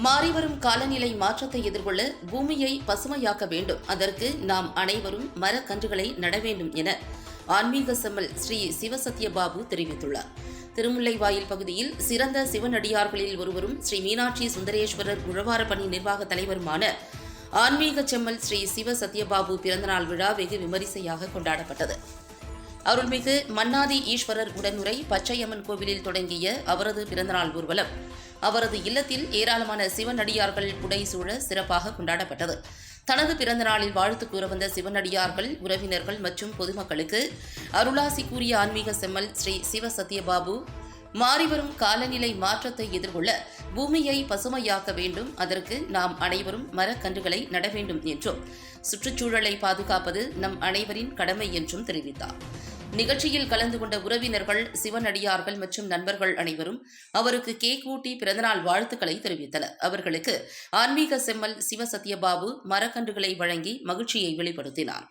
மாறிவரும் காலநிலை மாற்றத்தை எதிர்கொள்ள பூமியை பசுமையாக்க வேண்டும். அதற்கு நாம் அனைவரும் மரக்கன்றுகளை நட வேண்டும் என ஆன்மீக செம்மல் ஸ்ரீ சிவசத்யபாபு தெரிவித்துள்ளார். திருமுல்லைவாயில் பகுதியில் சிறந்த சிவனடியார்களில் ஒருவரும் ஸ்ரீ மீனாட்சி சுந்தரேஸ்வரர் உழவார பணி நிர்வாக தலைவருமான ஆன்மீக செம்மல் ஸ்ரீ சிவசத்யபாபு பிறந்தநாள் விழா வெகு விமரிசையாக கொண்டாடப்பட்டது. அருள்மிகு மன்னாதி ஈஸ்வரர் உடனுரை பச்சையம்மன் கோவிலில் தொடங்கிய அவரது பிறந்தநாள் ஊர்வலம் அவரது இல்லத்தில் ஏராளமான சிவனடியார்கள் புடைசூழ சிறப்பாக கொண்டாடப்பட்டது. தனது பிறந்தநாளில் வாழ்த்து கூற வந்த சிவனடியார்கள், உறவினர்கள் மற்றும் பொதுமக்களுக்கு அருளாசி கூறிய ஆன்மீக செம்மல் ஸ்ரீ சிவசத்யபாபு, மாறிவரும் காலநிலை மாற்றத்தை எதிர்கொள்ள பூமியை பசுமையாக்க வேண்டும். அதற்கு நாம் அனைவரும் மரக்கன்றுகளை நட வேண்டும் என்றும் சுற்றுச்சூழலை பாதுகாப்பது நம் அனைவரின் கடமை என்றும் தெரிவித்தார். நிகழ்ச்சியில் கலந்து கொண்ட உறவினர்கள், சிவனடியார்கள் மற்றும் நண்பர்கள் அனைவரும் அவருக்கு கேக் ஊட்டி பிறந்தநாள் வாழ்த்துக்களை தெரிவித்தனர். அவர்களுக்கு ஆன்மீக செம்மல் சிவசத்யபாபு மரக்கன்றுகளை வழங்கி மகிழ்ச்சியை வெளிப்படுத்தினார்.